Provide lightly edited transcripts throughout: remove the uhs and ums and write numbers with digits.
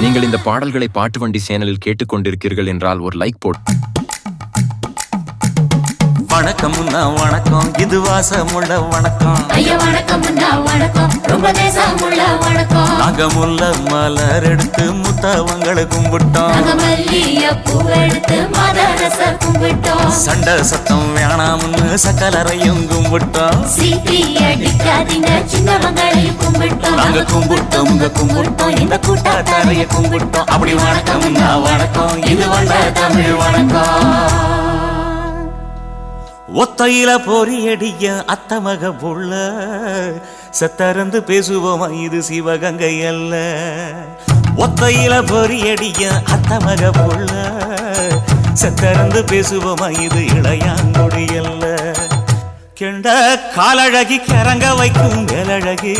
நீங்கள் இந்த பாடல்களை பாட்டு வண்டி சேனலில் கேட்டுக்கொண்டிருக்கிறீர்கள் என்றால் ஒரு லைக் போடு. வணக்கம் வணக்கம், இது வாசமுள்ள வணக்கம். ஐயா வணக்கம் வணக்கம், ரொம்ப தேசமுள்ள வணக்கம். நாங்க முல்ல மலர் எடுத்து முத்தவங்களை கும்பிட்டோம். நாங்க மல்லிய பூ எடுத்து மதரச கும்பிட்டோம். சண்டை சத்தம் வேணாம்னு சக்கலரையும் கும்பிட்டோம். சீட்டி அடிக்காதீங்க சின்னவங்களை கும்பிட்டோம். நாங்க கும்பிட்டோம் கும்பிட்டோம், இந்த கூட்டாத்தாரைய கும்பிட்டோம். அப்படி வணக்கம் வணக்கம், இது வந்த தமிழ் வணக்கம். ஒத்தையில பொறியடிய அத்தமக புள்ள சத்தரந்து பேசுவோமா, இது சிவகங்கை அல்ல. ஒத்தையில பொறியடிய அத்தமக புள்ள சத்தரந்து பேசுவோமா, இது இளையாங்குடி அல்ல. கெண்ட காலழகி கரங்க வைக்கும் மேலழகு,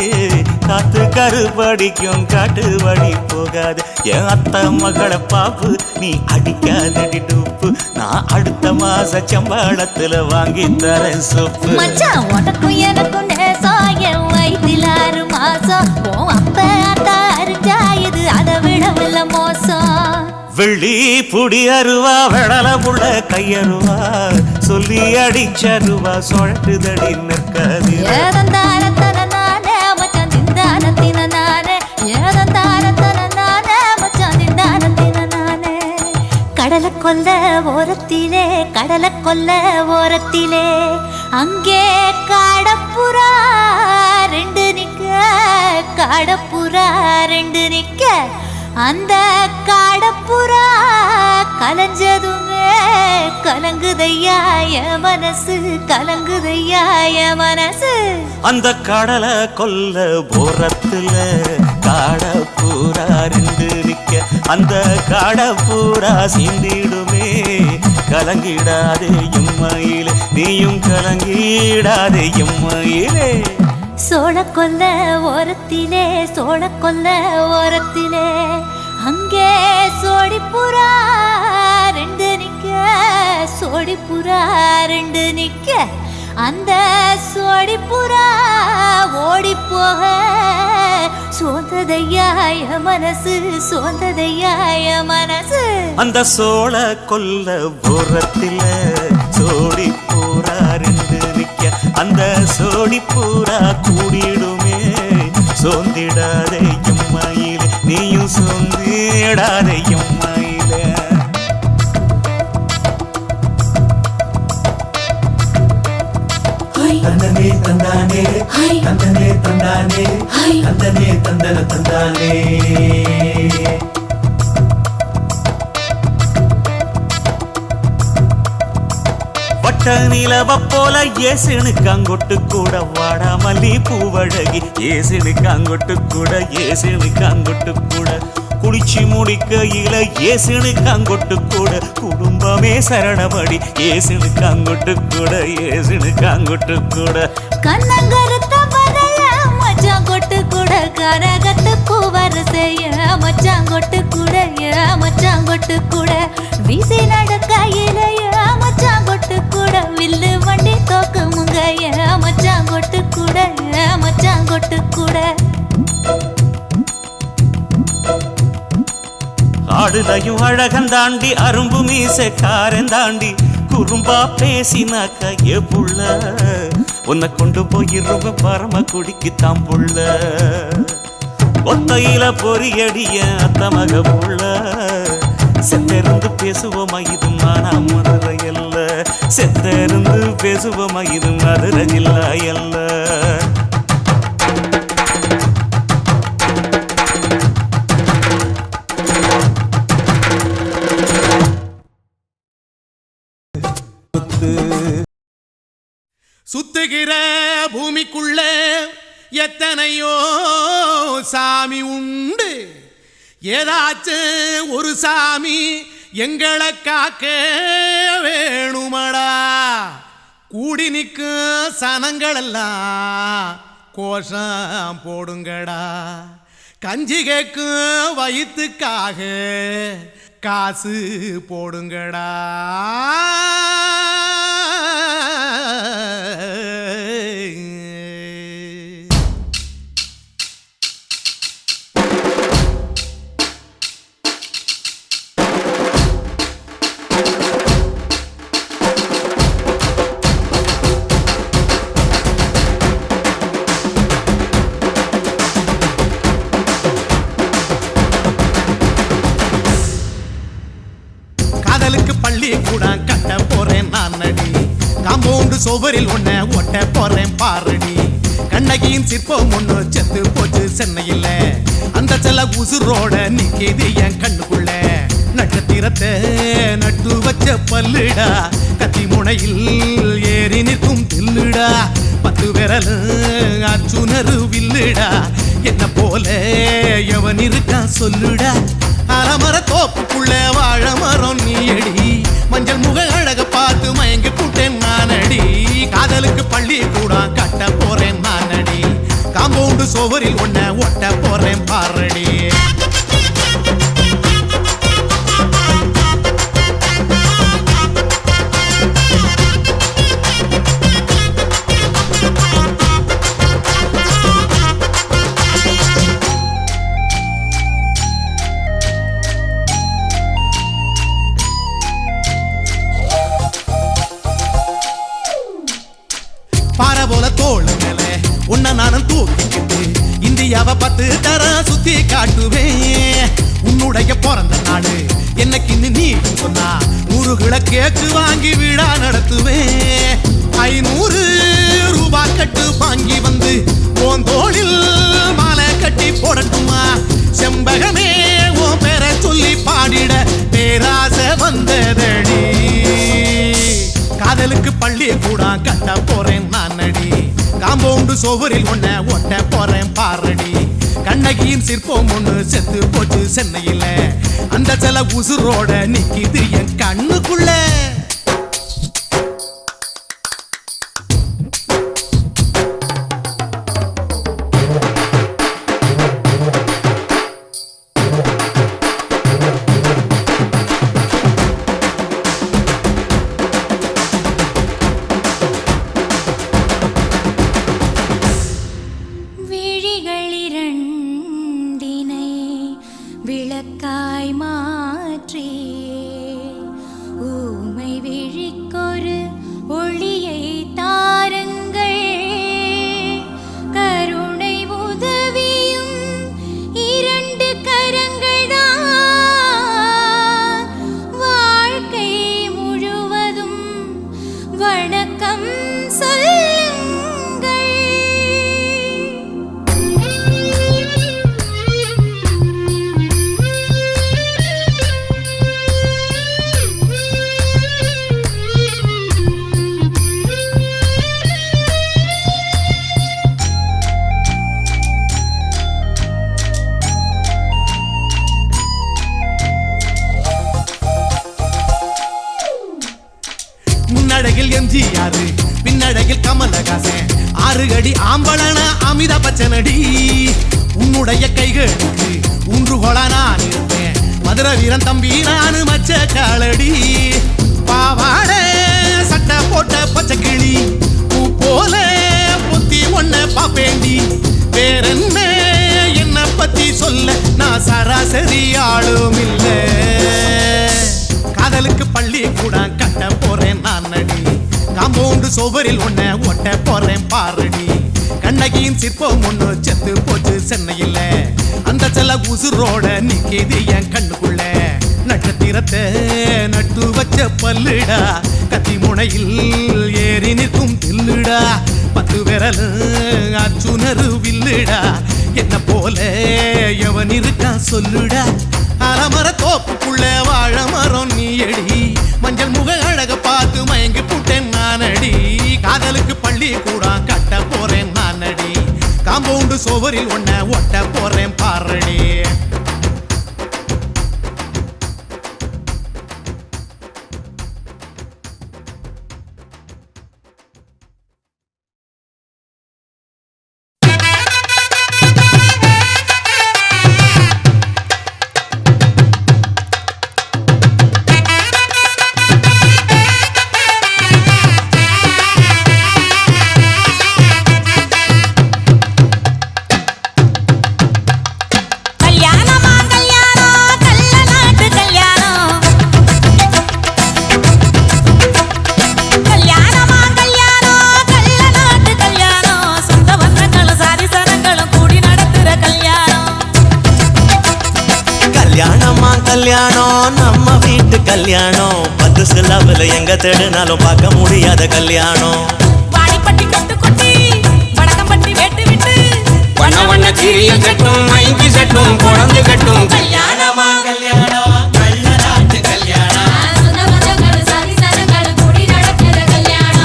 காத்து கருபடிக்கும் காட்டு வழி போகாது. என் அத்த மகளை பாப்பு நீ அடிக்காதடி டூப்பு, நான் அடுத்த மாச சம்பளத்துல வாங்கி தரேன் சோப்பு. மச்சான் உனக்கும் எனக்கும் நேசம், என் வயிற்றில் 6 மாசம். அப்ப அத்தா அரிஞ்சா இது அதை விடவில்லை மோசம். வெள்ளி புடி அருவா வெடல புள்ள கையருவா, சொல்லி அடிச்சருவா சுழட்டுதடி நிற்காது. கடலை கொல்ல ஓரத்திலே, கடலை கொல்ல ஓரத்திலே, அங்கே காடப்புறா 2 நிக்க, காடப்புறா 2 நிக்க. அந்த காடப்புறா கலஞ்சதுமே கலங்குதையா என் மனசு, கலங்குதையா என் மனசு. அந்த கடலை கொல்ல ஓரத்துல காடப்புறா 2 நிக்க, அந்த காடப்புறா சிந்திடுமே. கலங்கிடாதே எம்மையிலே, நீயும் கலங்கிடாதே எம்மையிலே. சோழ கொல்ல ஓரத்திலே, சோழ கொல்ல ஓரத்திலே, அங்கே சோடிப்புறா 2 நிக்க, சோடிப்புறா 2 நிக்க. அந்த சோடிப்புறா ஓடி போக சோந்ததையாய மனசு, சோந்ததையாய மனசு. அந்த சோழ கொல்ல ஓரத்தில சோடிப்புறா 2 நிக்க, அந்த சோடிப்புறா கூடிடுமே. சோந்திடாதே எம்மையிலே, நீயும் சோந்திடாதே எம்மையிலே. தந்தனே தந்தானே, தந்தனே தந்தானே, தந்தனே தந்தன தந்தானே. வட்ட நிலவ போல ஏசுனுக்கு அங்கொட்டு கூட வாடா மல்லி பூவழகி. ஏசுனுக்கு அங்கொட்டு கூட, ஏசுனுக்கு அங்கொட்டு கூட, குளிச்சு முடிக்கையில ஏசுனுக்கு அங்கொட்டு கூட, குடும்பமே சரணபடி. ஏசுனுக்கு அங்கொட்டு கூட, ஏசுனுக்கு அங்கொட்டு கூட. கண்ணங்கருத்த வரைய மச்சான் கொட்டு கூட, கரகத்து பூவரசைய மச்சான் கொட்டு கூட, மச்சான் கொட்டு கூட. வீசி நடக்கையில மச்சான் கொட்டு கூட, வில்லு வண்டி தோக்குமுங்க மச்சான் கொட்டு கூட, மச்சான் கொட்டு கூட. ஆடுலையும் அழகந்தாண்டி, அரும்பு மீசக்காரன் தாண்டி, குறும்பா பேசினாக்க ஏ புள்ள, உன்னை கொண்டு போயிருவ பரம குடிக்கு தாம் புள்ள. ஒத்தையில பொறியடிய அத்தமக புள்ள செத்தருந்து பேசுவோமா, இது மானா மதுரை அல்ல. செத்தருந்து பேசுவோமா, இது மதுரை ஜில்லா அல்ல. சுத்துகிற பூமிக்குள்ள எத்தனையோ சாமி உண்டு, ஏதாச்சும் ஒரு சாமி எங்களை காக்க வேணுமடா. கூடி நிற்கும் சனங்களெல்லாம் கோஷம் போடுங்கடா. கஞ்சி கேக்கும் வயிற்றுக்காக காசு போடுங்கடா. சோவரில் ஒன்ன ஒட்ட போறேன் பாரடி. கண்ணகியின் சிற்பம் ஒண்ணு செத்து போச்சு சென்னையில். அந்த செல்ல உசுரோட நிக்கிது என் கண்ணுக்குள்ள. நட்சத்திரத்தை நட்டு வச்ச பல்லுடா, கத்தி முனையில் ஏறி நிற்கும் தில்லுடா. 10 விரல் அர்ஜுனரு வில்லுடா, என்ன போல எவன் இருக்கான் சொல்லுடா. அலமர தோப்புக்குள்ள வாழ மரம் நீயடி, மஞ்சள் முக அழக பார்த்து மயங்கி கூட்டேன் நானடி. காதலுக்கு பள்ளி கூட கட்ட போறேன் நானடி. காம்பவுண்டு சோவரில் ஒன்ன ஒட்ட போறேன் பாரடி. பாறை போல தோளு மேல உன்ன நானும் தூக்கிக்கிட்டு இந்தியாவை 10 தரம் சுத்தி காட்டுவேன். உன்னுடைய பிறந்த நாடு என்னைக்கு நீ சொன்னா 100 கிலோ கேக்கு வாங்கி விழா நடத்துவேன். 500 ரூபாய் கட்டு வாங்கி வந்து உன் தோளில் மாலை கட்டி போடட்டுமா. செம்பகமே உன் பேரை சொல்லி பாடிட பேராசை வந்ததடி. காதலுக்கு பள்ளி கூட கட்ட போறேன் நானடி. காம்பவுண்டு சோவரில் ஒன்ன ஒட்ட போறேன் பாரடி. கண்ணகியின் சிற்பம் ஒண்ணு செத்து போச்சு சென்னையில். அந்த சில உசுரோட நிக்கிது என் கண்ணுக்குள்ள. விளக்காய் மாற்றி ஊமை விழிக்கொரு ஒளியை தாருங்கள். கருணை உதவியும் 2 கரங்கள் தான். வாழ்க்கை முழுவதும் வணக்கம் சொல்லுங்கள். முன்னடகில் எம்ஜிஆர், பின்னடகில் கமலஹாசன், 6 அடி ஆம்பளன அமிதாப் பச்சனடி. உன்னுடைய கைகளுக்கு ஊன்றுகோலா நான் இருப்பேன். மதுரை வீரன் தம்பி நானு மச்ச காலடி. பாவாட சட்டை போட்ட பச்சை கிளி பூ போல பொத்தி ஒன்ன பாப்பேண்டி. வேறென்ன என்ன பத்தி சொல்ல நான் சராசரி ஆளும் இல்ல. காதலுக்கு பள்ளி கூட கட்ட போறேன் நானடி. காம்பவுண்டு சோவரில் ஒன்ன ஒட்ட போறேன் பாரடி. கண்ணகியின் சிற்பம் ஒண்ணு செத்து போச்சு சென்னையில். அந்த செல்ல உசுரோட நிக்கிது என் கண்ணுக்குள்ள. நட்சத்திரத்தை நட்டு வச்ச பல்லுடா, கத்தி முனையில் ஏறி நிற்கும் தில்லுடா. 10 விரல் அர்ஜுனரு வில்லுடா, என்ன போல எவன் இருக்கான் சொல்லுடா. அலமர தோப்புக்குள்ள வாழ மரம் நீயடி, மஞ்சள் முக அழக பார்த்து மயங்கி புட்டேன் நானடி. காதலுக்கு பள்ளி கூட கட்ட போறேன் நானடி. காம்பவுண்டு சோவரில் ஒன்ன ஒட்ட போறேன் பாரடி. கல்யாணம் நம்ம வீட்டு கல்யாணம் 10 லவ்ல எங்க தேடினாலும் பார்க்க முடியாத கல்யாணம். வாடிப்பட்டி கட்டு கொட்டி வடக்கம்பட்டி வெட்டு விட்டு வண்ண வண்ண சீரிய கட்டும் மைக்கு சட்டும் குழந்தை கட்டும் கல்யாணமா கல்யாணம் கள்ள நாட்டு கல்யாணம். சொந்த பந்தங்கள் சாதி சனங்கள் கூடி நடக்கிற கல்யாணம்.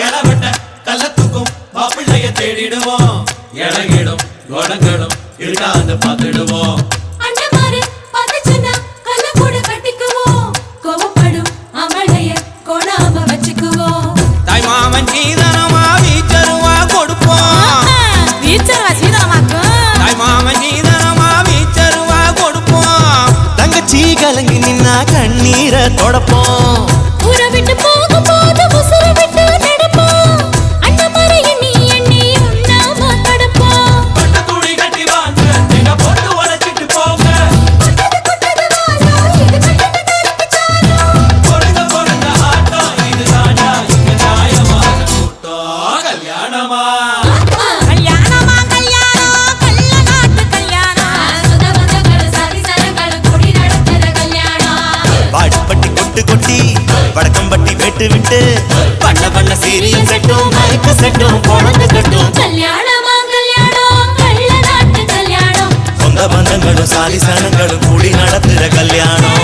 எழவட்ட கள்ளத்துக்கும் மாப்பிள்ளைய தேடிடுவோம். இளங்கிடும் குணங்களும் இருக்காது பார்த்துடுவோம். அண்ணமாரு பதச்சுனா கல்ல கூட கட்டிக்குவோம். கோவப்படும் அமளைய கொடாம வச்சுக்குவோம். தாய் மாமன் சீதனமா வீச்சருவா கொடுப்போம். வீச்சரவா சீதனமாக்கு தாய் மாமன் சீதனமா வீச்சருவா கொடுப்போம். தங்கச்சி கலங்கி நின்னா கண்ணீரை தொடப்போம். ஊரை விட்டு போகும்போது உசுரை விட்டு நடப்போம். அண்ணமாரு எண்ணி எண்ணி உண்ணாம தடுப்போம். பட்ட துணி கட்டி வாங்க எங்க பொண்ணு உழைச்சிட்டு போங்க. பொறுங்க பொறுங்க ஆட்டம் இது தாண்டா இங்க நியாயமான கூட்டம். கல்யாணமா கல்யாணமா கல்யாணம் கள்ள நாட்டு கல்யாணம். சுத பந்தங்கள் சாதி சனங்கள் கூடி நடக்கிற கல்யாணம். வாடிப்பட்டி கொட்டு கொட்டி வடக்கம்பட்டி வெட்டு விட்டு பண்ண பண்ண சீரியல் செட்டும் மைக்கு செட்டும் குழந்தை கட்டும். கல்யாணமா கல்யாணம் கள்ள நாட்டு கல்யாணம். சொந்த பந்தங்களும் சாதி சனங்களும் கூடி நடத்துற கல்யாணம்.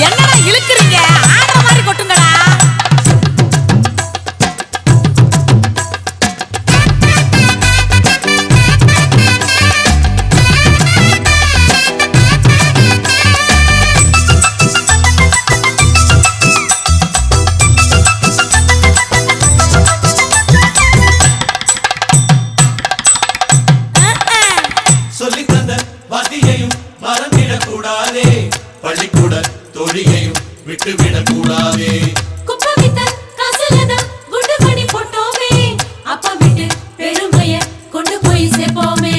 என்னடா இழுக்குறீங்க? ஆடுற மாதிரி கொட்டுங்கடா. சொல்லித் தந்த வாத்தியையும் மறந்திடக் கூடாதே. பள்ளிக்கூட தொழிலையும் விட்டுவிடக் கூடாதே. குப்பை வித்த காசுலதான் குண்டு மணி போட்டோமே. அப்பா விட்டு பெருமைய கொண்டு போய் சேர்ப்போமே.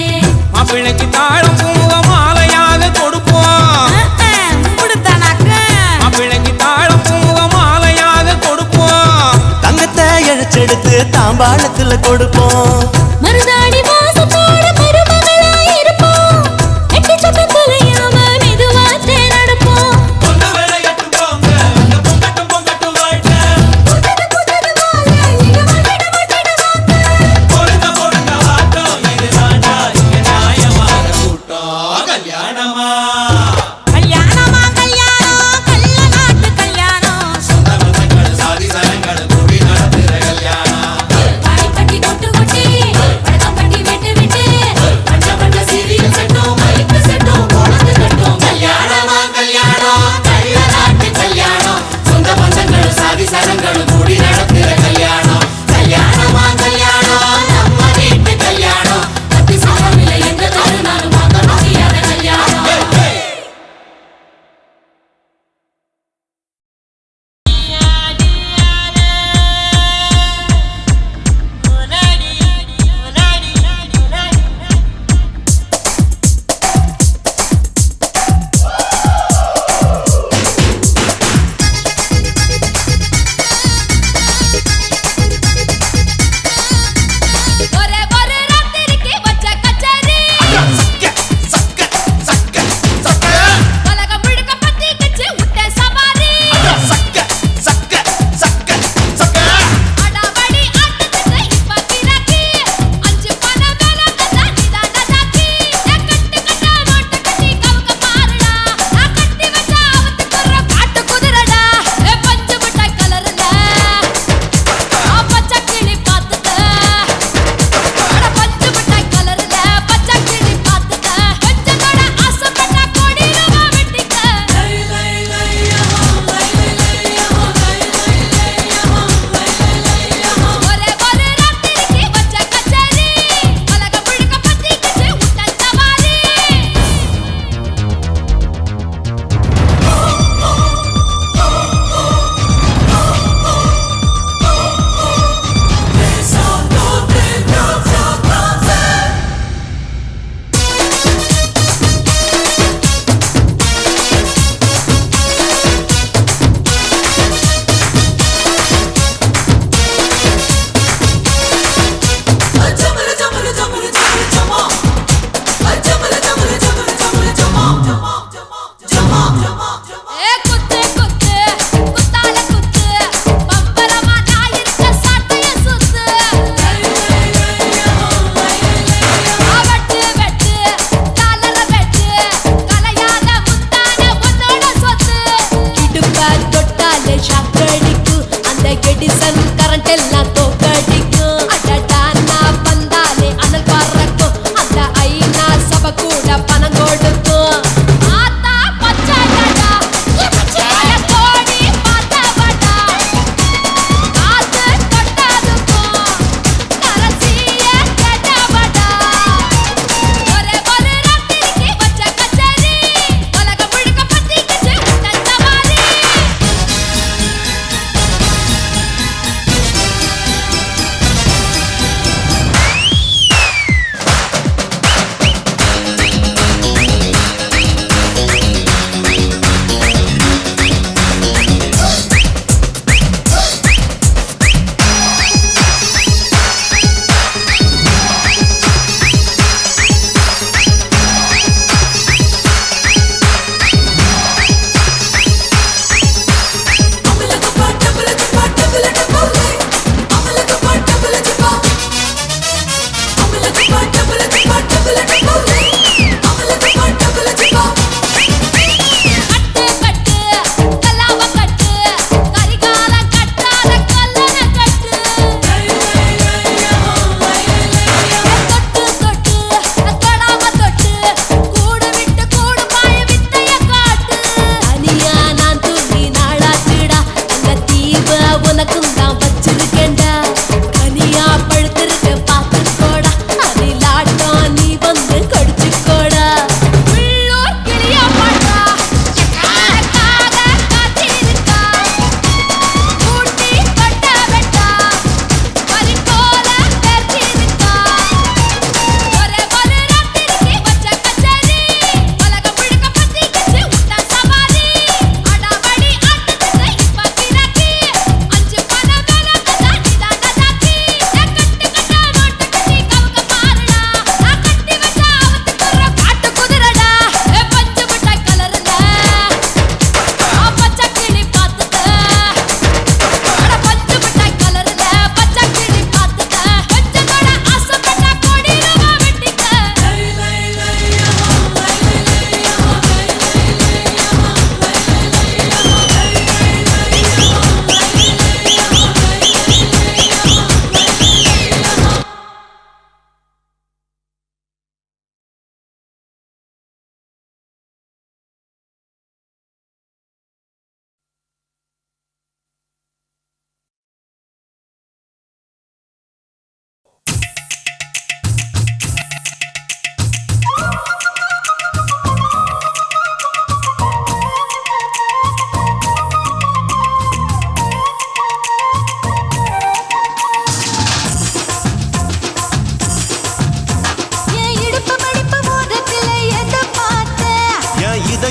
மாப்பிள்ளைக்கு தாழம் பூவ மாலையாக கொடுப்போம். மாப்பிள்ளைக்கு தாழம் பூவ மாலையாக கொடுப்போம். தங்கத்தை இழைச்செடுத்து தாம்பாளத்துல கொடுப்போம். மருதாணி வாசத்தோட மருமகளா இருப்போம். எட்டி சொப்ப குலையாம மெதுவாத்தே நடப்போம். பொண்ணு வேலையட்டு போங்க அங்க பொங்கட்டும் பொங்கட்டும் வாழ்க்கை. பொறுங்க பொறுங்க ஆட்டம் இது தாண்டா இங்க நியாயமான கூட்டம். கல்யாணமா கல்யாணமா கல்யாணம் கள்ள நாட்டு கல்யாணம். சொந்த பந்தங்கள் சாதி சனங்கள் கூடி நடத்துற கல்யாணம். வாடிப்பட்டி கொட்டு கொட்டி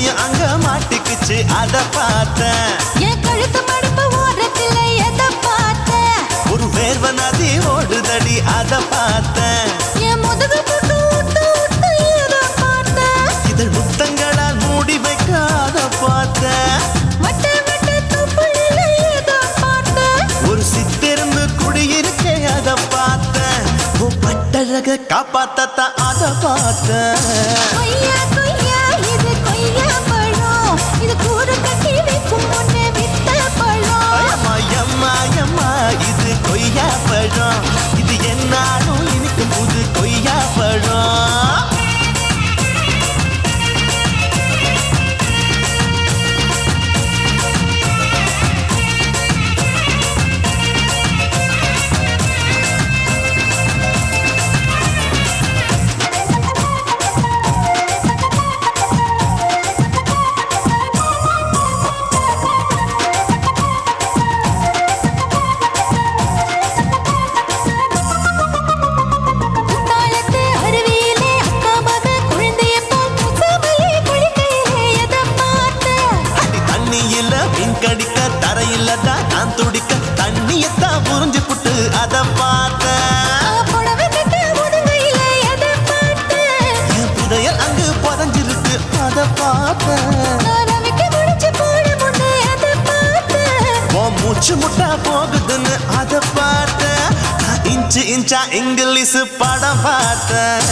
இதையும் அங்க மாட்டிக்குச்சு அத பார்த்தேன். என் கழுத்து மடுப்பு ஓரத்துல எதை பார்த்தேன்? ஒரு வேர்வ நதி ஓடுதடி அத பார்த்தேன். என் முதுகு புட்டு ஊத்து ஊத்து எதை பார்த்தேன்? இதழ் முத்தங்களால் மூடி வைக்க அத பார்த்தேன். வட்ட வட்ட தொப்புளில எதை பார்த்தேன்? ஒரு சித்திருந்து குடியிருக்கே அத பார்த்தேன். உன் பட்டழக காப்பாத்தத்தான் அத பார்த்தேன். கொய்யா கொய்யா இது கொய்யா பழம், இது கூறு கட்டி வைக்கும் முன்னே வித்த பழம். அம்மா அம்மா அம்மா இது கொய்யா பழம், இது என்னாலும் இனிக்கும் புது கொய்யா பழம். குத்தாலத்து அருவியிலே அக்கா மக குழந்தைய போல் முசாமலே குளிக்கையிலே எதை பார்த்தேன்? அடி தண்ணியில மீன் கடிக்க தரையில தான் நான் துடிக்க தண்ணியத்தான் புரிஞ்சு புட்டு அத பார்த்தேன். புடவை கட்ட முதுகையில எதை பார்த்தேன்? என் புதையல் அங்கு புதஞ்சிருக்கு அத பார்த்தேன். நான் ரவிக்கு முடிச்சு போட முன்னே எதை பார்த்தேன்? உன் மூச்சு முட்டா போகுதுன்னு அத பார்த்தேன். நான் இன்ச்சு இன்ச்சா இங்கிலீஷ் படம் பார்த்தேன்.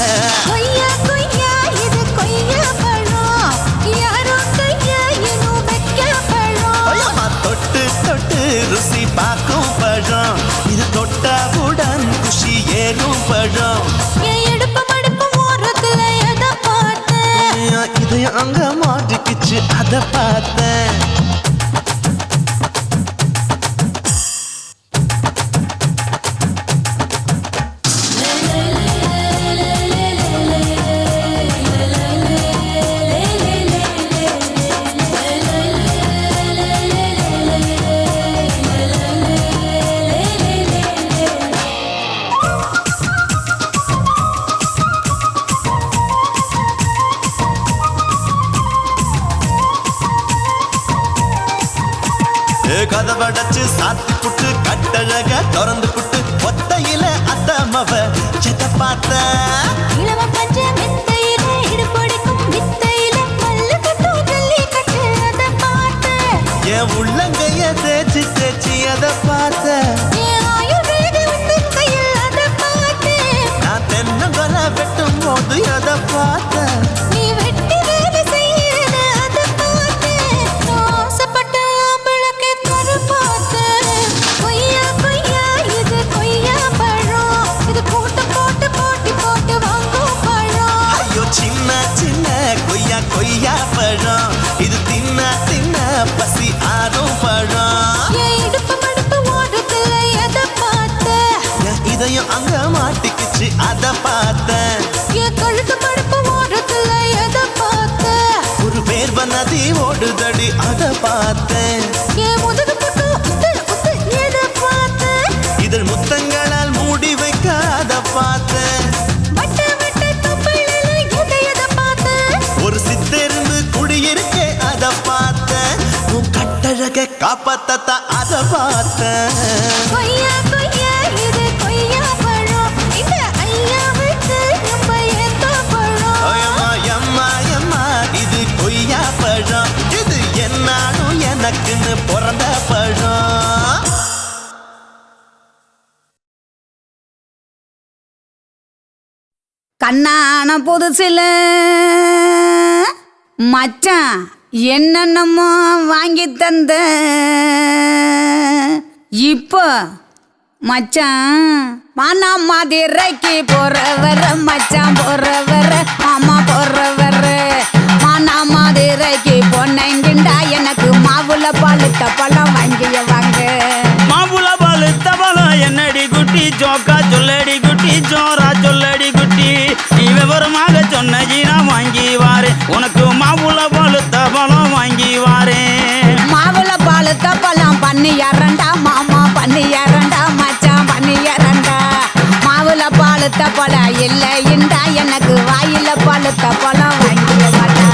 கொய்யா கொய்யா இது கொய்யா பழம், யாரோ கையா இன்னும் வைக்க பழம். ஐயம்மா தொட்டு தொட்டு ருசி பார்க்கும் பழம், இது தொட்டவுடன் குஷி ஏறும் பழம். என் இடுப்பு மடுப்பு ஓரத்துல எதை பார்த்தேன்? இதையும் அங்க மாட்டிக்குச்சு அத பார்த்தேன். கதவடைச்சு சாத்தி புட்டு கட்டழக திறந்து புட்டு ஒத்தையில அத்தமவ செத்த பார்த்த. இளவ பஞ்ச மெத்தையில இடுப்படிக்கும் வித்தையில மல்லு கட்டும் ஜல்லி கட்டு அதை பார்த்தேன். என் உள்ளங்கைய தேய்ச்சி தேய்ச்சி அத பார்த்த. என் ஆயுர்வேத உந்தன் கையில் அதை பார்த்தேன். நான் தென்னங்கொலை வெட்டும் போது அத பார்த்த. நீ வெட்டி வேலை செய்யறது அதை பார்த்தேன். நான் ஆசைப்பட்ட ஆம்பளுக்கு தர பார்த்தேன். கொய்யா கொய்யா இது கொய்யா பழம், இது கூட்டு போட்டு போட்டி போட்டு வாங்கும் பழம். ஐயோ சின்ன சின்ன கொய்யா கொய்யா பழம், இது தின்ன தின்ன பசி ஆறும் பழம். என் இடுப்பு மடுப்பு ஓரத்துல எதை பார்த்தேன்? என் இதயம் அங்க மாட்டிக்குச்சு அத பார்த்தேன். என் கழுத்து மடுப்பு ஓரத்துல எதை பார்த்தேன்? ஒரு வேர்வ நதி ஓடுதடி அத பார்த்தேன். என் முதுகு புட்டு உத்து உத்து எதை பார்த்தேன்? இதழ் முத்தங்களால் மூடி வைக்க அத பார்த்தேன். வட்ட வட்ட தொப்புளில எதை பார்த்தேன்? ஒரு சித்திருந்து குடியிருக்கே அத பார்த்தேன். உன் கட்டழக காப்பாத்தத்தான் அத பார்த்தேன். கொய்யா கொய்யா இது கொய்யா பழம், இந்த ஐயாவுக்கு ரொம்ப ஏத்த பழம். அம்மா அம்மா அம்மா இது கொய்யா பழம், இது என்னாலும் எனக்குன்னு பிறந்த பழம். கண்ணான புதுசில மச்சான் என்னென்னமோ வாங்கி தந்த இப்போ மச்சான் மானா மதுரைக்கு போறவர மச்சான் போறவர மாமா போறவர மானா மதுரைக்கு பொன்னங்கிண்டா எனக்கு மாவுல பழுத்த பழம் வாங்கிய வாங்க. மாவுள பழுத்த பழம் என்னடி குட்டி ஜோக்கா சொல்லடி குட்டி ஜோரா சொல்லடி குட்டி நீ விவரமாக சொன்னஜி நான் வாங்கி வாரேன் உனக்கு மாவுள பழுத்த பழம் வாங்கி வாரேன். மாவுல பழுத்த பழம் பண்ணி இரண்டா மாமா பண்ணி இரண்டா மச்சான் பண்ணி இரண்டா மாவுல பழுத்த பழம் இல்லை இண்டா எனக்கு வாயில பழுத்த பழம் வாங்கிய வாடா.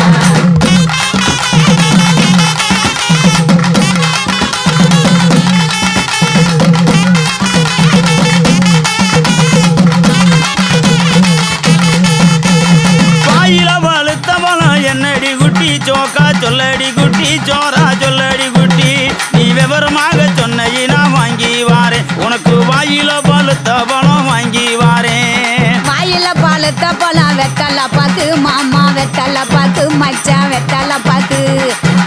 வெத்தலை பாக்கு மாமா வெத்தலை பாக்கு மச்சான் வெத்தலை பாக்கு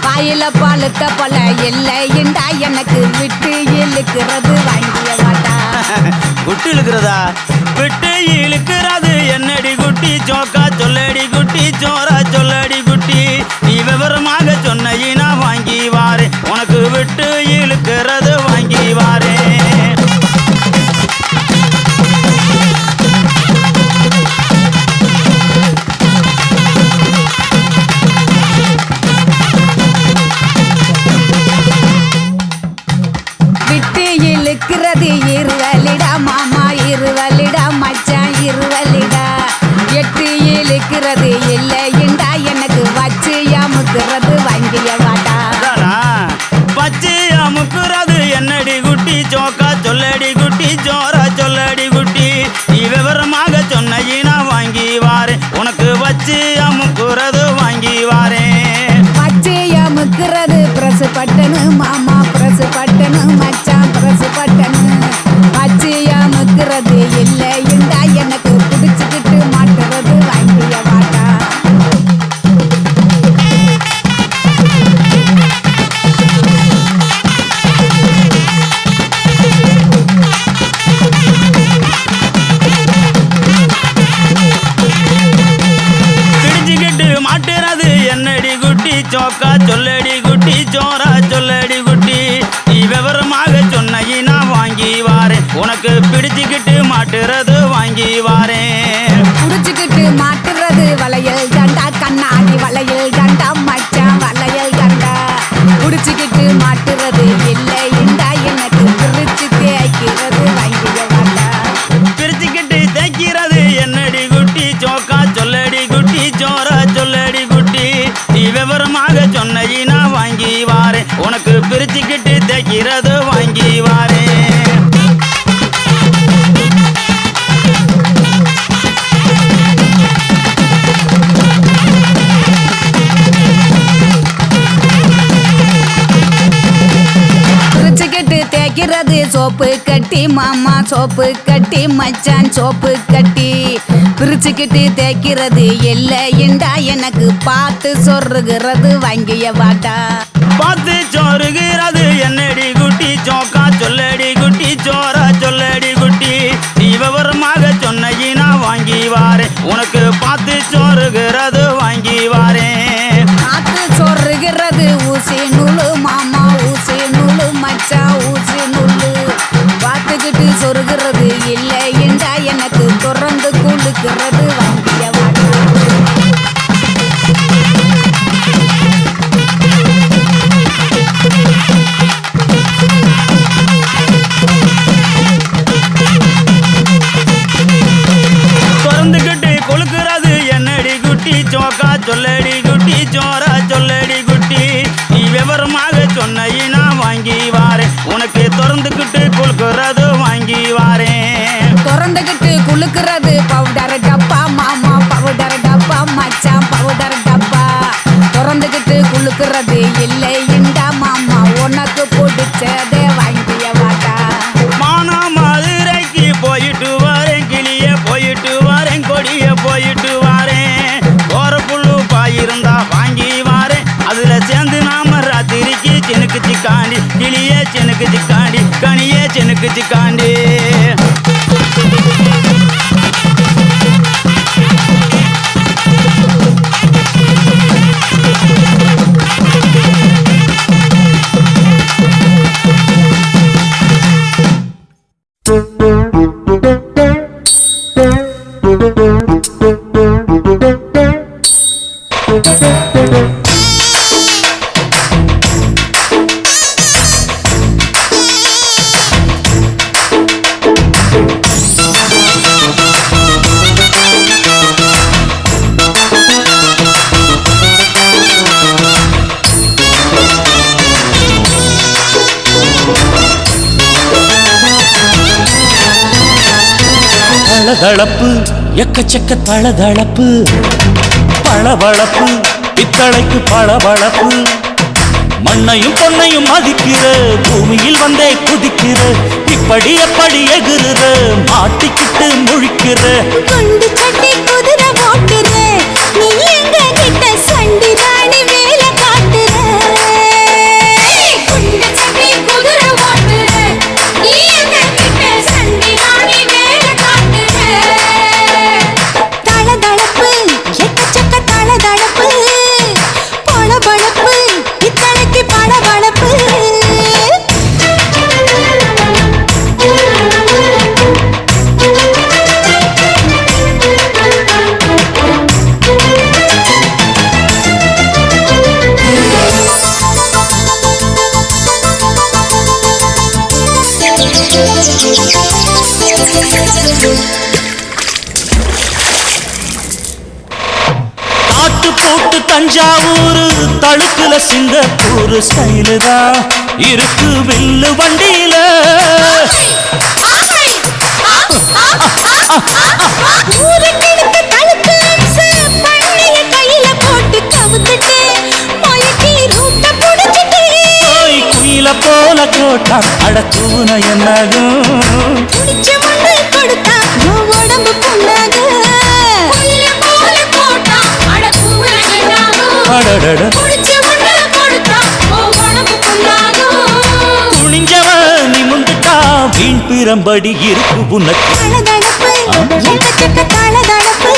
வாயில பழுத்த போல இல்லைண்டா எனக்கு விட்டு இழுக்கிறது வாங்கிய மாட்டா குட்டி இழுக்கிறதா விட்டு இழுக்கிறது என்னடி குட்டி ஜோக்கா சொல்லடி குட்டி ஜோரா சொல்லடி குட்டி நீ விவரமாக சொன்ன வாங்கி வாரே உனக்கு விட்டு இழுக்கிறது வாங்கி வாரே விட்டு இழுக்கிறது இருவலிடா மாமா இருவலிடா மச்சான் இருவலிடா எட்டு இழுக்கிறது இல்லைண்டா எனக்கு வச்சு அமுக்கிறது வாங்கிய வாடா பச்சை அமுக்குறது என்னடி குட்டி ஜோக்கா சொல்லடி குட்டி ஜோரா சொல்லடி குட்டி நீ விவரமாக சொன்ன வாங்கி வாரே உனக்கு வச்சு அமுக்குறது வாங்கி வாரே வச்சு அமுக்கிறது பிரசு பட்டனு மாமா பிரசு பட்டனு மச்சான் பிரசு பட்டனு வச்சு அமுக்கிறது இல்லைண்டா எனக்கு பிடிச்சுக்கிட்டு மாட்டுறது வாங்கிய வாடா பிடிச்சுக்கிட்டு மாட்டுறது என்னடி குட்டி ஜோக்கா சொல்லடி குட்டி ஜோரா சொல்லடி குட்டி நீ விவரமாக சொன்ன வாங்கி வாரே உனக்கு பிடிச்சுக்கிட்டு மாட்டுறது வாங்கி வாரே புடிச்சுக்கிட்டு மாட்டுறது வளையல் தண்டா கண்ணாடி வளையல் தண்டா மச்சான் வளையல் தண்டா புடிச்சுக்கிட்டு மாட்டுறது இல்லைண்டா எனக்கு பிரிச்சு தேய்க்கிறது வாங்கிய வாடா பிரிச்சுக்கிட்டு தைக்கிறது என்னடி குட்டி ஜோக்கா சொல்லடி குட்டி ஜோரா சொல்லடி குட்டி நீ விவரமாக சொன்ன வாங்கி வாரே உனக்கு பிரிச்சுக்கிட்டு தைக்கிறது வாங்கி வாரே பிரிச்சுக்கிட்டு தேய்க்கிறது சோப்பு கட்டி மாமா சோப்பு கட்டி மச்சான் சோப்பு கட்டி பிரிச்சுக்கிட்டு தேய்க்கிறது இல்லைண்டா எனக்கு பார்த்து சொருகிறது வாங்கிய வாடா பார்த்து சோறுகிறது என்னடி குட்டி ஜோக்கா சொல்லடி குட்டி ஜோரா சொல்லடி குட்டி நீ விவரமாக சொன்ன வாங்கி வாரே உனக்கு பார்த்து சோறுகிறது வாங்கி வாரே பார்த்து சொருகிறது ஊசி நூலு மாமா ஊசி நூலு மச்சான் ஊசி நூலு பார்த்துக்கிட்டு சொருகிறது இல்லைண்டா எனக்கு தொடர்ந்து குளுக்கிறது வாங்கிய வாடா திறந்துக்கிட்டு கொழுக்கிறது என்னடி குட்டி ஜோக்கா சொல்லடி குட்டி ஜோரா சொல்லடி குட்டி நீ விவரமாக சொன்ன வாங்கி வாரே உனக்கு திறந்துக்கிட்டு கொழுக்கிறது வாங்கி வாரே திறந்துக்கிட்டு குளுக்கிறது பவுடர் டப்பா மாமா பவுடர் டப்பா மச்சான் பவுடர் டப்பா திறந்துக்கிட்டு குளுக்கிறது இல்லைண்டா மாமா உனக்கு பிடிச்சதே வாங்கிய வாடா மானா மதுரைக்கு போயிட்டு வரேன் கிளிய போயிட்டு வரேன் கொடிய போயிட்டு வரேன் போற புல்லு பாயிருந்தா வாங்கி வாரேன் அதுல சேர்ந்து நாம ராத்திரிக்கு சினுக்கு சிக்காண்டி கிளிய சினுக்கு சிக்காண்டி கனிய சினுக்கு சிக்காண்டி தளதளப்பு எக்கச்சக்க தளதளப்பு பளபளப்பு பித்தளைக்கு பளபளப்பு மண்ணையும் பொன்னையும் மதிக்கிற பூமியில் வந்தே குதிக்கிற இப்படி எப்படி எகுறுற மாட்டிக்கிட்டு முழிக்கிற குண்டு சட்டி குதிரை ஓட்டுற நீ எங்க கிட்ட சண்டி ராணி வேலை காட்டுற குண்ட சண்டி குதிரை ஓட்டுற நீ எங்க கிட்ட சண்டி ராணி வேலை காட்டுற தளதளப்பு எக்கச்சக்க தளதளப்பு பளபளப்பு இத்தனைக்கு பளபளப்பு காட்டு போட்டு தஞ்சாவூர் தழுக்குல சிங்கப்பூர் ஸ்டைலு தான் இருக்கு வில்லு வண்டியில ஊருக்கெடுத்த தழுக்கு அம்ச பண்ணைய கையில போட்டு கவுத்துட்டு மொயக்கி ரூட்ட புடிச்சிட்டு குயில போல கோட்டா அடத்தூன என்னாகும் புடிச்ச மண்ணு கொடுத்தா உன் உடம்பு புண்ணாகு குயில போல போட்டா அட தூர என்னாகும் அடடட புடிச்ச மண்ணு கொடுத்தா உன் உடம்பு புண்ணாகு துணிஞ்சவ நிமுந்துட்டா வீண் பிரம்படி இருக்கு உனக்கு தளதளப்பு எக்கச்சக்க தளதளப்பு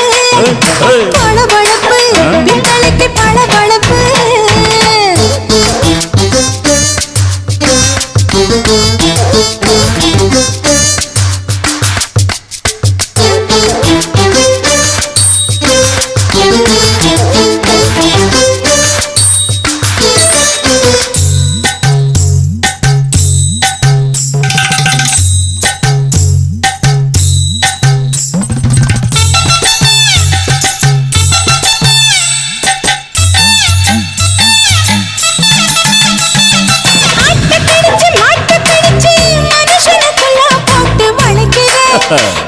பளபளப்பு பித்தளைக்கு பளபளப்பு மாட்டு பிடிச்சு மனுஷனுக்குள்ள போட்டு வளைக்கிற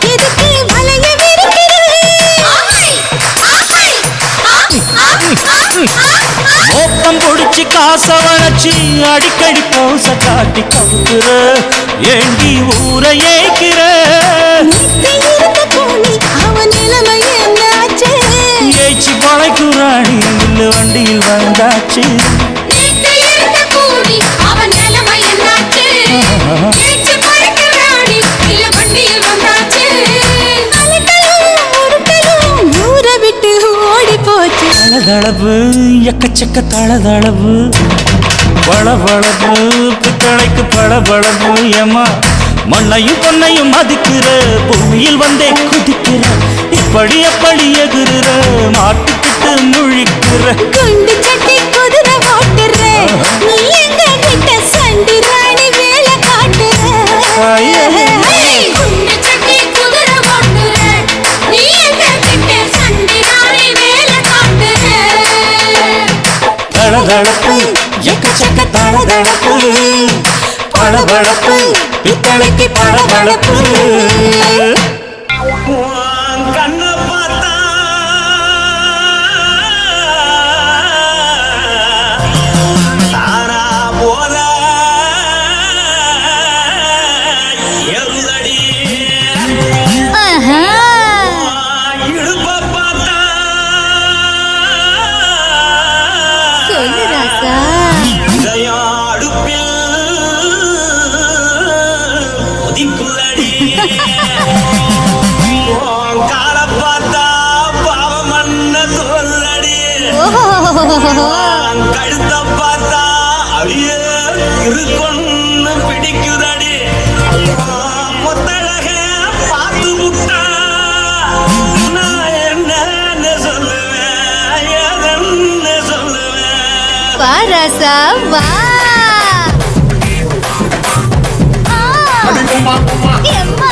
எதுக்கு வளைய விரிக்கிற மோப்பம் பொடிச்சு காச வளைச்சு அடிக்கடி போச காட்டி கவுக்குற ஏண்டி ஊரை ஏய்க்கிற நேத்து இருந்த கூலி அவன் நிலைமை என்னாச்சு ஏய்ச்சி பழைக்குறாணி இல்ல வண்டியில் வந்தாச்சு நேத்து இருந்த கூலி அவன் நிலைமை என்னாச்சு ஏச்சு பறக்கறானி இல்ல வண்டியில் வந்தாச்சு அலட்டலும் உருட்டலும் ஊரை விட்டு ஓடி போச்சு தளதளவு எக்கச்சக்க தளதளவு பளபளப்பு பித்தளைக்கு பளபளப்பு ஏமா மண்ணையும் பொன்னையும் மதிக்கிற பூமியில் வந்தே குதிக்கிற இப்படி அப்படி எகுற மாட்டுக்கிட்டு முழிக்கிற குண்டு சட்டி குதிரை ஓட்டுற நீ எங்க கிட்ட சண்டி ராணி வேலை காட்டுற குண்டு சட்டி குதிரை ஓட்டுற நீ எங்க கிட்ட சண்டி ராணி வேலை காட்டுற தளதளப்பு எக்கச்சக்க தளதளப்பு பளபளப்பு பித்தளைக்கு பளபளப்பு கண்ண பார்த்தா தானா போல எருதடி இடுப்ப பார்த்தா சொல்லு ராசா அடுப்பில் ஒதிக்குள்ளடி கால பார்த்தா பாவம் மண்ண சொல்லடி கழுத்த பார்த்தா அழிய இருக்கொன்னு பிடிக்குதடி முத்தழக பார்த்து விட்டா நான் என்ன சொல்லுவேன் எதன்னு சொல்லுவேன் வா ராசா வா எம்மா எப்பா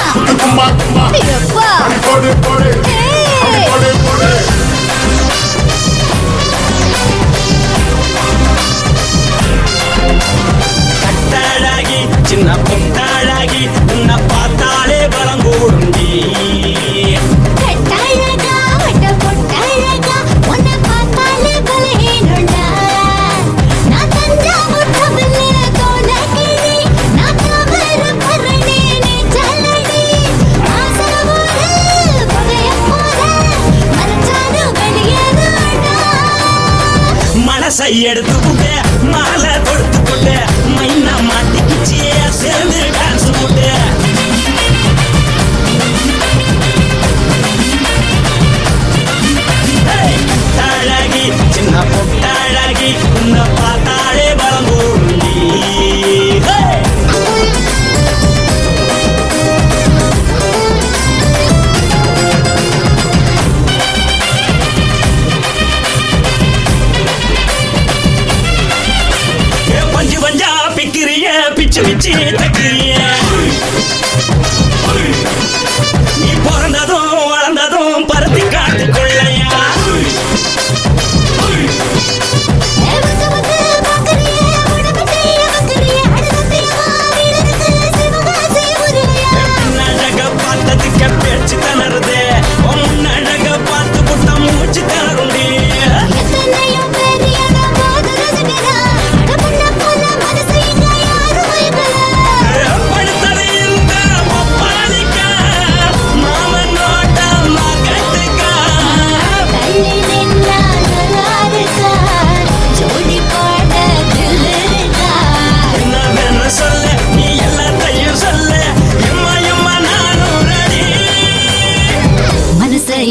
கட்டழகி சின்ன பொட்டழகி உன்னை பார்த்தாலே பலங்கூடுண்டி கட்டழகா வட்ட பொட்டழகா உன்னை பார்த்தாலே பலஹீனண்டா நான் தஞ்சாவூர் தவிலே கோலகிரி நான் தவறு பரணி நீ சல்லடி ஆசவூரு பகையப்போ மனசை எடுத்து புட்டு மாலை கொடுத்து போட்டு மைனா மாட்டிக்கிச்சு சேர்ந்து டான்ஸ் போட்டு அழகி சின்ன பொட்டழகி உன்னை பார்த்தாலே பலம் கூடி பஞ்சு பஞ்சா பிக்கிறிய பிச்சு பிச்சு தக்கிறிய நீ பிறந்ததும் வளர்ந்ததும் பருத்தி காட்டுக்குள்ளையா பார்த்ததுக்கு பேச்சு தளருது உன்னழக பார்த்து புட்ட மூச்சு தளருண்டி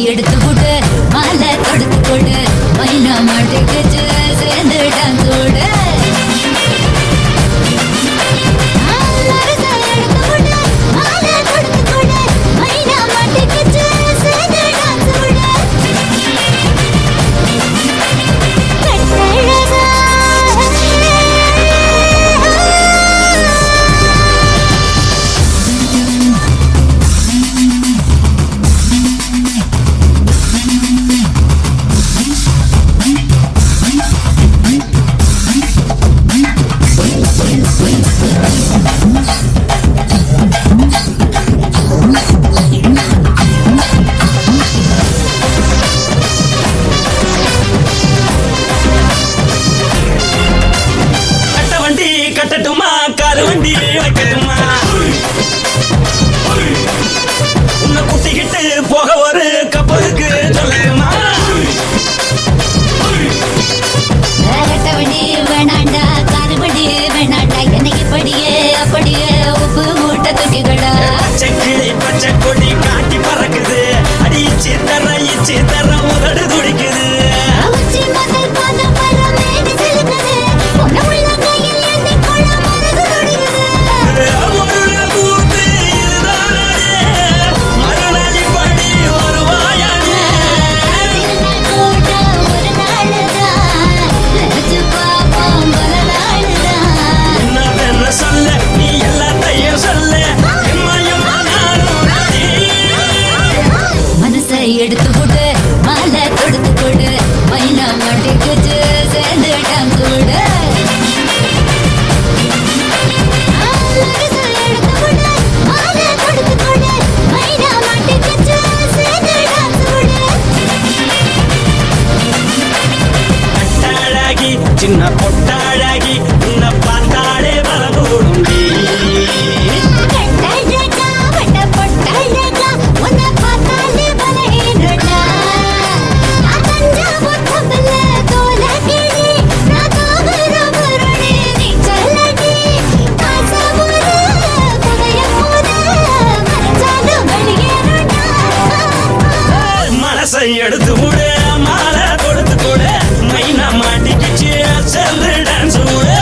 எடுத்து போட்டு மாலை தொடுத்து கொடு மைனா மாட்டுக்கு சேர்ந்து டான்ஸ் போடு கட்டட்டுமா காரு வண்டி வைக்கட்டுமா உன்னை குட்டிக்கிட்டு போக ஒரு கப்பலுக்கு சொல்லட்டுமா கட்டவண்டி வேணாண்டா காருபடி வேணாண்டா எனக்கு படியே அப்படியே உப்பு மூட்டை தூக்கிக்கடா பச்சை கிளி பச்சை கொடி காட்டி பறக்குது அடிச்சு தர உதடு துடிக்குது எடுத்து போட்டு மாலை தொடுத்து கொடு மைனா மாட்டுக்கு சேர்ந்து டான்ஸ் போடு அழகி சின்ன பொட்டழகி உன்னை பார்த்தாலே பலம் கூடும்பி மனசை எடுத்து விடு மாலை கொடுத்து கொடு மைனா மாட்டிக்கிச்சு சேர்ந்து டான்ஸ் விடு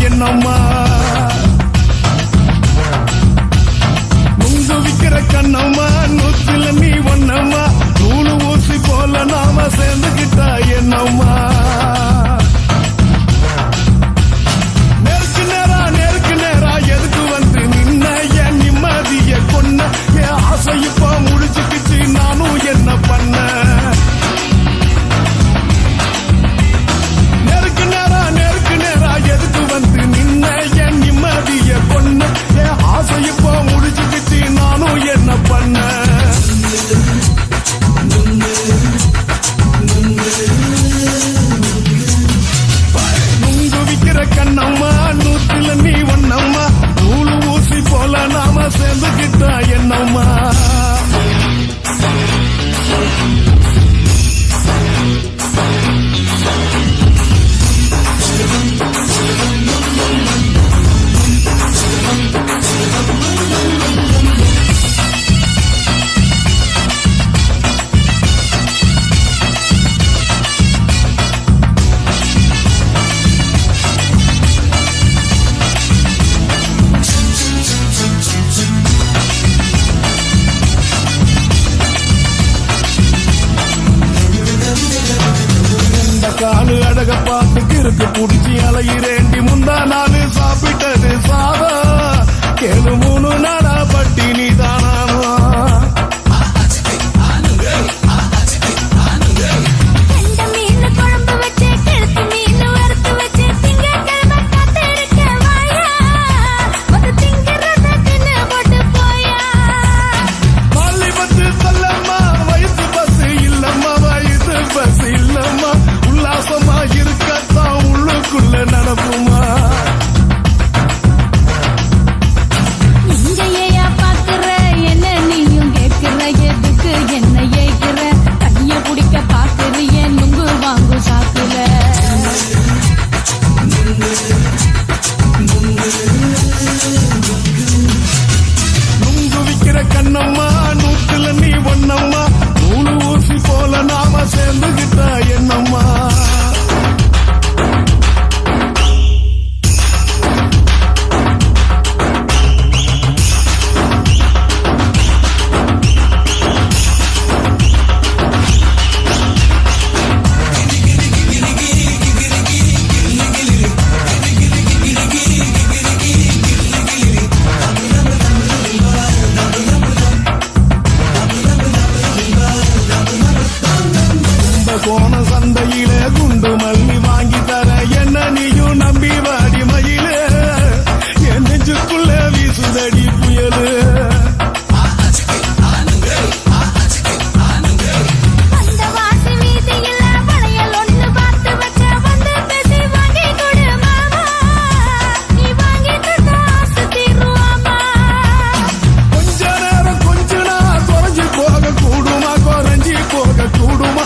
என்னம்மா நுங்கு விக்கிற கண்ணம்மா நூத்துல நீ ஒன்னம்மா நூலு பண்ண நுங்கு விக்கிற கண்ணம்மா நூத்துல நீ ஒன்னம்மா நூலு ஊசி போல நாம சேர்ந்துக்கிட்டா என்னம்மா காலு அழக பார்த்து இருக்கு புடிச்சி அலையிறேண்டி முந்தா நாலு சாப்பிட்டது சாதா கேளு 3 நாளா பட்டினி தானாமா நடப்புமா நுங்கு விக்கிற கண்ணம்மா நூத்துல நீ ஒன்னம்மா நூலு ஊசி போல நாம சேர்ந்துகிட்டா என்னம்மா கோண சந்தையிலே குண்டு மல்லி வாங்கி தர என்ன நீயும் நம்பி வாடி மயிலே என் நெஞ்சுக்குள்ள வீசுதடி புயலு கொஞ்ச நேரம் கொஞ்ச நாள் குறைஞ்சு போக கூடுமா குறைஞ்சி போக கூடுமா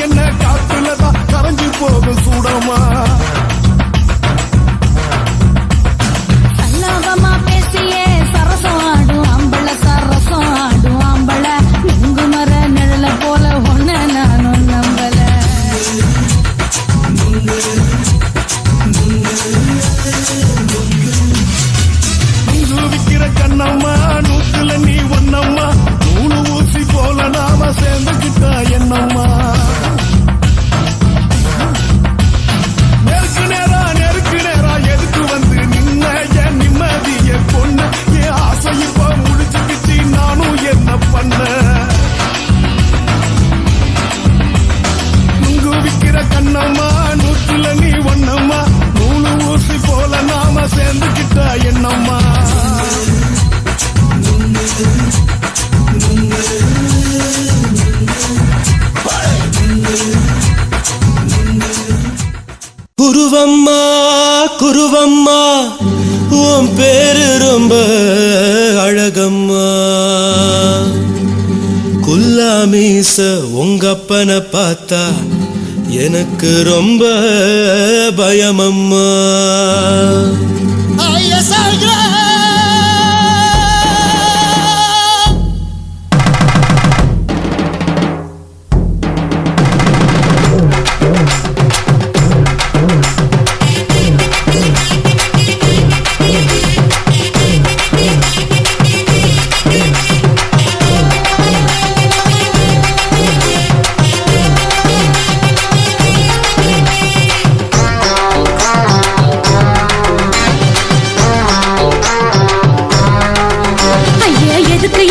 என்ன காத்துலதான் கரைஞ்சு போக சூடமா சல்லாபமா பேசியே சரசம் ஆடும் அம்பள சரசம் ஆடும் அம்பள நுங்கு மர நிழல போல ஒன்ன நானும் நம்பல நுங்கு விக்கிற கண்ணம்மா நூத்துல நீ ஒன்னம்மா நூலு ஊசி போல நாம சேர்ந்துக்கிட்டா என்னம்மா நெருக்கு நேரா எதுக்கு வந்து நின்ன என் நிம்மதிய பொண்ணு என் ஆசை இப்ப முடிச்சுக்கிச்சு நானும் என்ன பண்ண நுங்கு விக்கிற கண்ணம்மா நூத்துல நீ ஒன்னம்மா நூலு ஊசி போல நாம சேர்ந்துக்கிட்டா என்னம்மா குருவம்மா குருவம்மா உன் பேரு ரொம்ப அழகம்மா குல்லாமீச உங்க அப்பனை பார்த்தா எனக்கு ரொம்ப பயமம்மா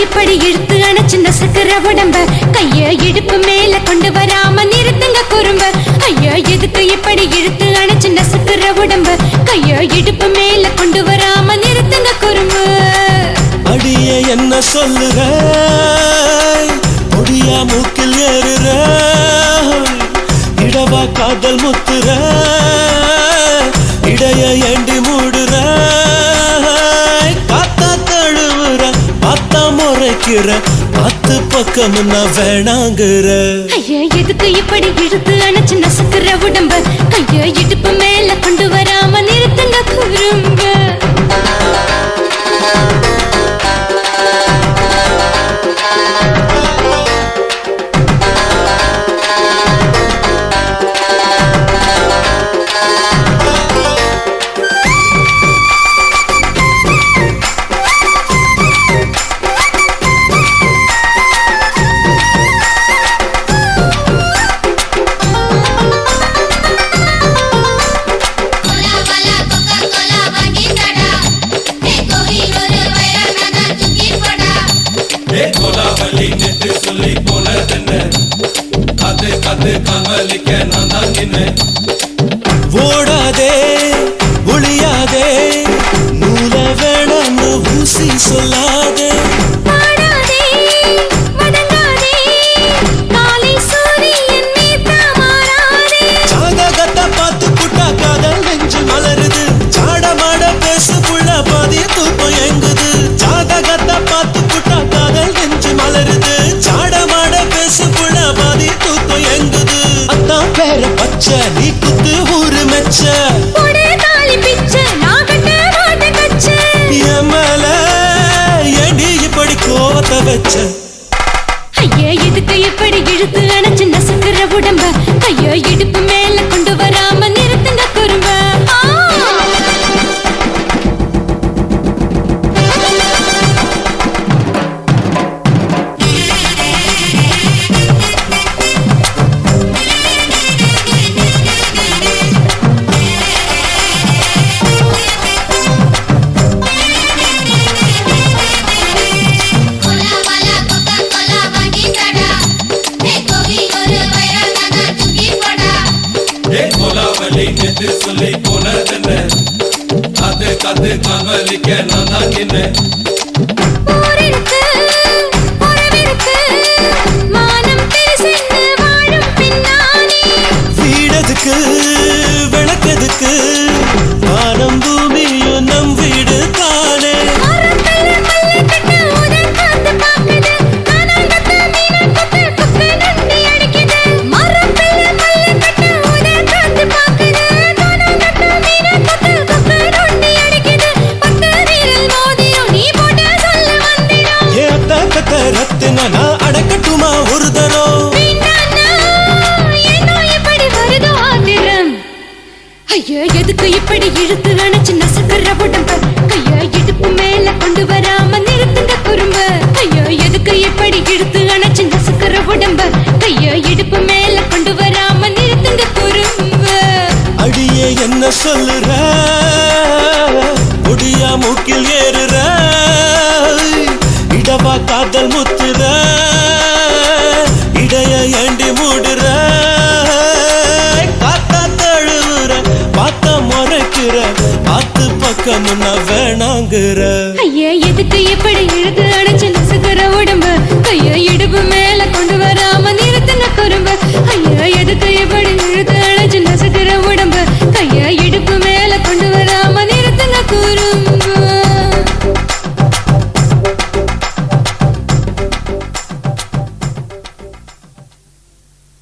இப்படி இழுத்து அணைச்சு நசுக்கிற உடம்ப கைய இடுப்பு மேல கொண்டு வராம நிறுத்துங்க குறும்ப ஐயா எதுக்கு இப்படி இழுத்து அணைச்சு நசுக்கிற உடம்ப கைய இடுப்பு மேல கொண்டு வராம நிறுத்துங்க குறும்பு அடியே என்ன சொல்லுற முடியா மூக்கில் ஏறுற இடவா காதல் முத்துற இடைய ஏண்டி மூடுற காத்தா தழுவுற பார்த்தா முறைக்கிற பத்து பக்கம் நான் வேணாங்குற ஐயா எதுக்கு இப்படி இழுத்து அணைச்சு நசுக்குற உடம்ப கைய இடுப்பு மேல கொண்டு வராம நிறுத்துங்க குறும்ப ஓடாதே ஒளியாதே நூல வேணான்னு ஊசி சொல்லாதே ஜாதகத்தை பார்த்து புட்டா காதல் நெஞ்சு மலருது சாடமாட பேசு புள்ள பாதி தூக்கம் எங்குது ஜாதகத்தை பார்த்து புட்டா காதல் நெஞ்சு மலருது சாடமாட பேசு புள்ள பாதி தூக்கம் எங்குது அத்தான் பேர பச்சை நீ குத்து ஊரு மெச்ச எமல ஏண்டி இப்படி கோவத்தை வச்ச ஐயா எதுக்கு இப்படி இழுத்து அணைச்சு நசுக்குற உடம்ப கைய இடுப்பு மேல கொண்டு வராம நிறுத்துங்க குறும்ப சொல்லி போனதென்ன அது கது காவலிக்க நான் தான் என்ன வீடதுக்கு விளக்கதுக்கு வானம் பூமியும் நம் வீடு தானே ரத்தினா நான் அடக்கட்டுமா ஒரு தரம் ஐயா எதுக்கு இப்படி இழுத்து அணைச்சு நசுக்குற உடம்ப கைய இடுப்பு மேல கொண்டு வராம நிறுத்துங்க குறும்ப ஐயா எதுக்கு இப்படி இழுத்து அணைச்சு நசுக்குற உடம்ப கைய இடுப்பு மேல கொண்டு வராம நிறுத்துங்க குறும்ப அடியே என்ன சொல்லுற முடியா மூக்கில் ஏறுற இடவா காதல் முத்துற இடைய ஏண்டி மூடுற காத்தா தழுவுற பார்த்த முறைக்கிற பார்த்து பக்கம் நான் வேணாங்குற ஐயா எதுக்கு இப்படி இழுத்து